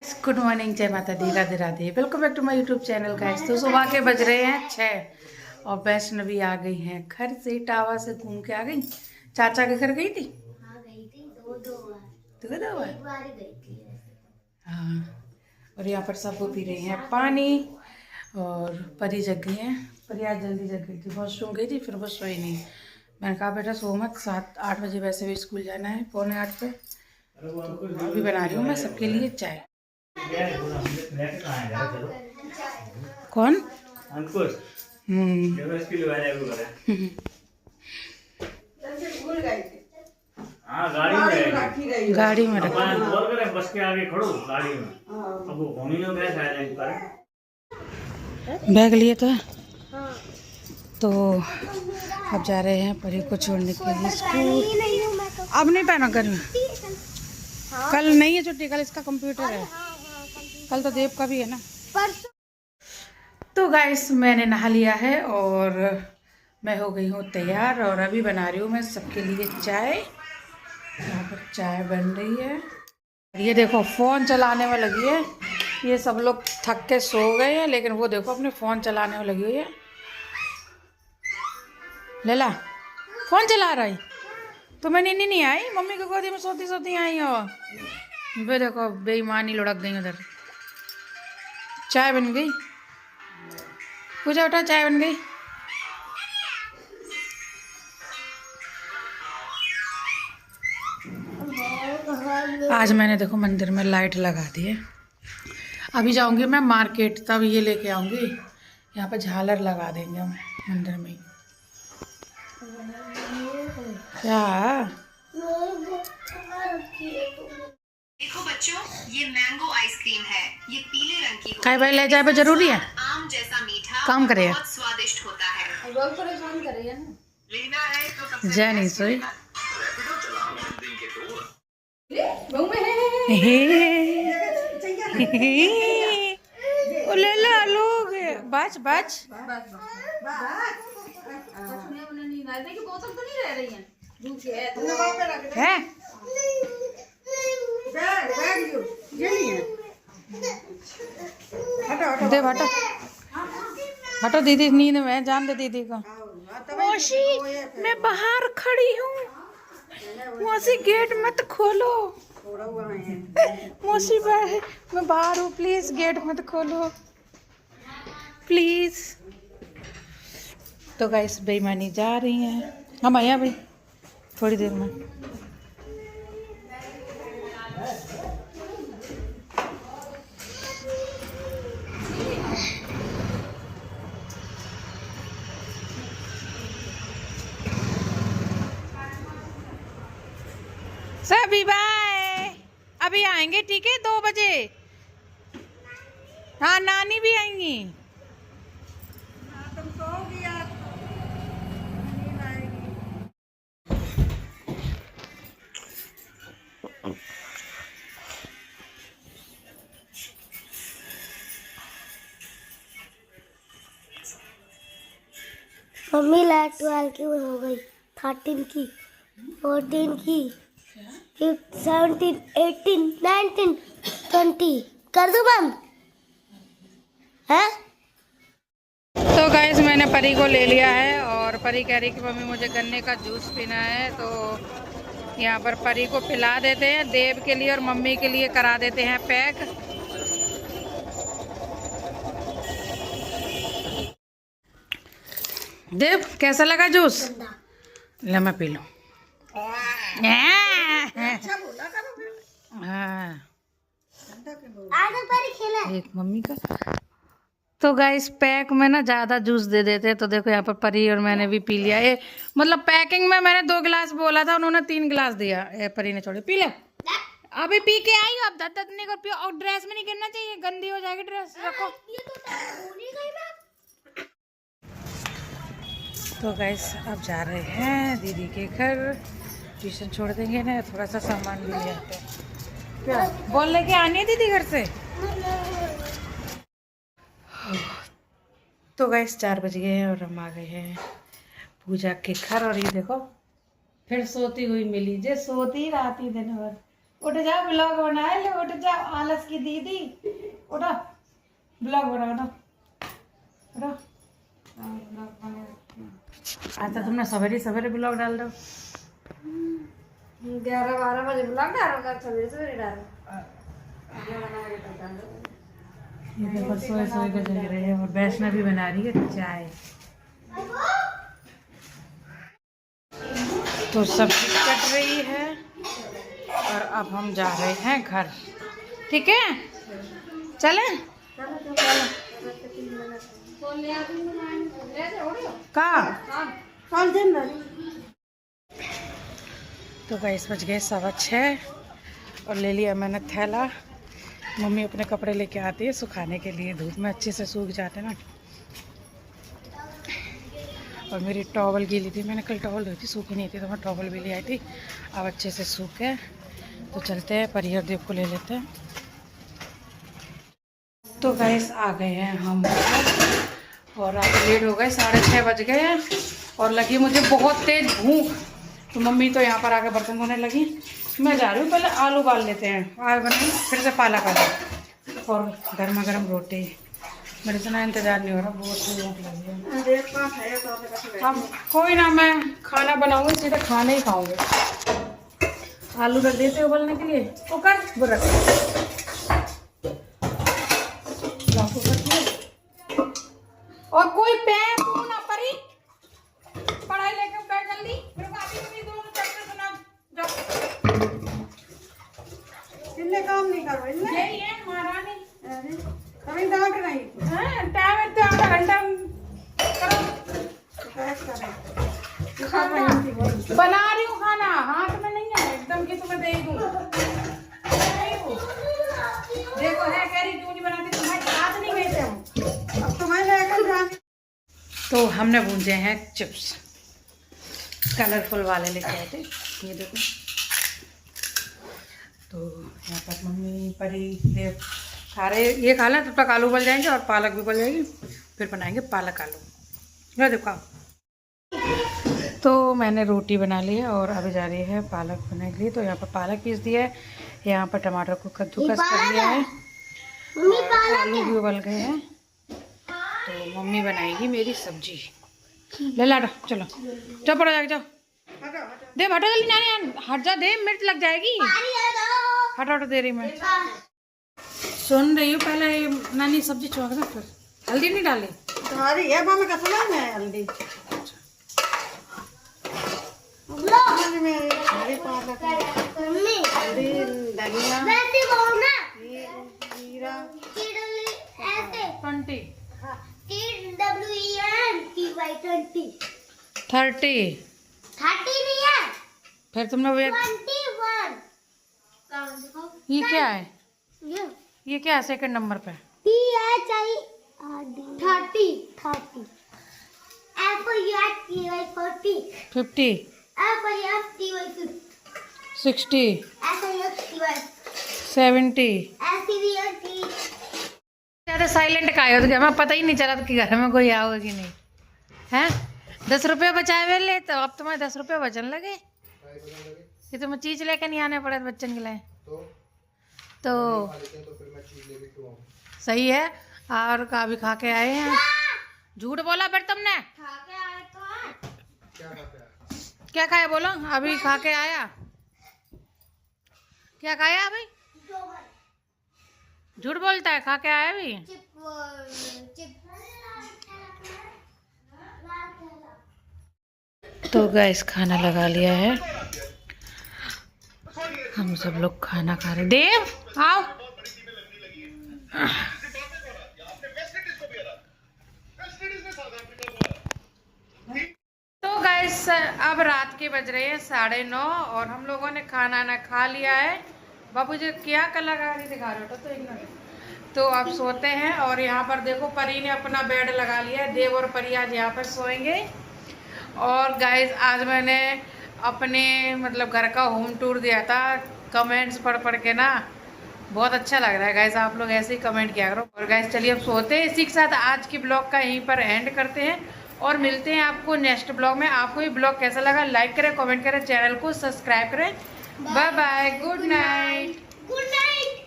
Good morning, जय माता दी, Radhe Radhe. Welcome back to my YouTube channel guys. तो सुबह के बज रहे हैं 6 और वैष्णवी आ गई हैं घर से, टावा से घूम के आ गई। चाचा के घर गई थी। हाँ गई थी दो बार। दो बार। एक बार ही गई थी वैसे तो। हाँ, और यहाँ पर सब वो पी रही हैं पानी। और परी जग गई हैं। परी आज जल्दी जग गई थी, वॉशरूम गई थी, फिर वो सोई नहीं। मैंने कहा बेटा सो मत, 7-8 बजे वैसे भी स्कूल जाना है, 7:45 पे। तो अभी बना रही हूँ मैं सबके लिए चाय। कौन? अंकुश। हाँ गाड़ी में रख। कॉल करें बस के आगे खड़ो गाड़ी में। अब वो होनी ना बैठ आया बैग लिए तो है। हाँ। तो अब जा रहे हैं परी को छोड़ने के लिए स्कूल। अब नहीं पहना गर्मी। कल नहीं है छुट्टी, कल इसका कंप्यूटर है। कल तो देव का भी है ना। तो गाइस मैंने नहा लिया है और मैं हो गई हूँ तैयार और अभी बना रही हूँ मैं सबके लिए चाय। यहाँ पर चाय बन रही है। ये देखो फ़ोन चलाने में लगी है। ये सब लोग थक के सो गए हैं, लेकिन वो देखो अपने फ़ोन चलाने में लगी हुई है। लेला फ़ोन चला रही। तुम्हें नींद नहीं आई? मम्मी की गोदी में सोती सोती आई हो। वे देखो बेईमानी लुढ़क गई उधर। चाय बन गई। पूजा उठा, चाय बन गई। आज मैंने देखो मंदिर में लाइट लगा दी है। अभी जाऊंगी मैं मार्केट, तब ये लेके आऊंगी। यहाँ पर झालर लगा देंगे हम मंदिर में। क्या देखो बच्चों, ये मैंगो आइसक्रीम है। ये पीले रंग की खाए भाई ले जाए जरूरी है। आम जैसा मीठा काम करे बहुत स्वादिष्ट होता है। लेना है तो सबसे जय नहीं सोई। ले ला लोग बच बच है। दे हटो हटो, दीदी नींद में, जान दे दीदी को। मौसी मैं बाहर खड़ी हूँ, मौसी गेट मत खोलो। मौसी मैं बाहर हूँ, प्लीज गेट मत खोलो प्लीज। तो गाइस बेईमानी जा रही हैं, हम आया भाई थोड़ी देर में। सभी बाय, अभी आएंगे ठीक है 2 बजे। हाँ नानी भी आएंगी। मम्मी लाइट 12 की हो गई, 13 की, 14 की, 17, 18, 19, 20 कर दो बंद है। तो गाइस मैंने परी को ले लिया है और परी कह रही कि मम्मी मुझे गन्ने का जूस पीना है। तो यहाँ पर परी को पिला देते हैं, देव के लिए और मम्मी के लिए करा देते हैं पैक। देव कैसा लगा जूस? ले मैं पी लूं। हाँ एक मम्मी का। तो गाइस पैक में ना ज़्यादा जूस दे देते हैं। तो देखो यहाँ पर परी और मैंने भी पी लिया। ये मतलब पैकिंग में मैंने 2 गिलास बोला था, उन्होंने 3 गिलास दिया। परी ने छोड़े, पी ले। अभी पी के आई हो, अब दर्द नहीं कर पियो। और ड्रेस में नहीं गिरना चाहिए, गंदी हो जाएगी ड्रेस, रखो। तो गाइस अब जा रहे हैं दीदी के घर, ट्यूशन छोड़ देंगे ना, थोड़ा सा सामान भी ले आते हैं। क्या बोल लेके आनी है दीदी घर से? तो गाइस 4 बज गए हैं और हम आ गए हैं पूजा के घर। और ये देखो फिर सोती हुई मिली, जे सोती रहती दिन भर। उठ जाओ, ब्लॉग बनाए ले, उठ जाओ आलस की दीदी, उठो ब्लॉग बना, उठो उठो। आज तो तुमने सवेरे सवेरे ब्लॉग डाल दो। 11-12 बजे ब्लॉग डालूंगा, सवेरे सवेरे डालूंगा। ये देखो सोए सोए के जग रहे हैं और वैष्णव भी बना रही है चाय। तो सब्जी कट रही है और अब हम जा रहे हैं घर। ठीक है, चले कहाँ? तो गाइस बज गए 6:15 और ले लिया मैंने थैला। मम्मी अपने कपड़े लेके आती है सुखाने के लिए, धूप में अच्छे से सूख जाते ना। और मेरी टॉवल गीली थी, मैंने कल टॉवल धोई थी, सूखी नहीं थी, तो मैं टॉवल भी ले आई थी। अब अच्छे से सूख है तो चलते हैं परिहर देव को ले लेते हैं। तो गाइस आ गए हैं हम और आज लेट हो गए, 6:30 बज गए हैं और लगी मुझे बहुत तेज भूख। तो मम्मी तो यहाँ पर आके बर्तन धोने लगी, मैं जा रही हूँ। पहले आलू उबाल लेते हैं, आलू बनाए फिर से पालक आलू और गर्मा गर्म रोटी। मेरे से ना इंतजार नहीं हो रहा, बहुत भूख लगी है। अब कोई ना, मैं खाना बनाऊंगी, सीधा खाना ही खाऊंगी। आलू रख देते उबलने के लिए, कुकर वो रख और कोई पैर ना परी, पढ़ाई लेके बैठ जल्दी, फिर दोनों चैप्टर सुना जाओ। इनने काम नहीं करो, इनने यही है महारानी। कभी डांट नहीं। हाँ, टाइम है तो आधा घंटा करो। खाना बना रही हूँ, खाना हाथ में नहीं है एकदम कि तुम्हें दे दूँ। देखो है कह रही क्यों नहीं बनाती, तुम्हारे हाथ नहीं गए थे हम। अब तुम्हें लेकर जाने। तो हमने भूंजे हैं चिप्स, कलरफुल वाले लेके आए थे, ये देखो। तो यहाँ पर मम्मी परी देव खा रहे, ये खा लें तब तक आलू उबल जाएंगे और पालक भी उबल जाएगी, फिर बनाएंगे पालक आलू। ये देखो। तो मैंने रोटी बना ली है और अभी जा रही है पालक बनाने के लिए। तो यहाँ पर पालक पीस दिया है, यहाँ पर टमाटर को कद्दूकस कर लिया है और आलू भी उबल गए हैं। तो मम्मी बनाएगी मेरी सब्जी। ले ला चलो, चलो पड़ा जाके जाओ, दे हटो जल्दी, नानी हट जा, दे मिर्च लग जाएगी। हटो हटो दे रही मैं, सुन रही हूँ। पहले नानी सब्जी चौक दो, फिर हल्दी नहीं डाली तुम्हारी है मामा का सुना है हल्दी। हरी पालक, हल्दी, धनिया, जीरा, 30 नहीं है, फिर तुमने वो 21। ये क्या है, ये ये क्या है सेकंड नंबर पे? 30 40 50 60 70। ज़्यादा साइलेंट का हो तो हमें पता ही नहीं चला कि घर में कोई आओगे कि नहीं है। 10 रुपये बचाए हुए ले, तो अब तुम्हें 10 रुपये बचन लगे कि तुम्हें चीज़ लेके नहीं आने पड़े बच्चन के लिए। तो सही है। और का भी खा के आए हैं, झूठ बोला फिर तुमने। क्या खाया बोलो, अभी खा के आया, क्या खाया अभी? झूठ बोलता है, खा के आया अभी। तो गैस खाना लगा लिया है, हम सब लोग खाना खा रहे। देव आओ। तो गैस अब रात के बज रहे हैं 9:30 और हम लोगों ने खाना ना खा लिया है। बाबू जी क्या कलाकारी दिखा रहे हो? तो एक मिनट। तो अब सोते हैं और यहाँ पर देखो परी ने अपना बेड लगा लिया है। देव और परी आज यहाँ पर सोएंगे। और गाइस आज मैंने अपने मतलब घर का होम टूर दिया था, कमेंट्स पढ़ पढ़ के ना बहुत अच्छा लग रहा है। गाइस आप लोग ऐसे ही कमेंट किया करो। और गाइस चलिए अब सोते हैं। इसी के साथ आज की ब्लॉग का यहीं पर एंड करते हैं और मिलते हैं आपको नेक्स्ट ब्लॉग में। आपको ये ब्लॉग कैसा लगा लाइक करें, कमेंट करें, चैनल को सब्सक्राइब करें। Bye bye, good night. Good night.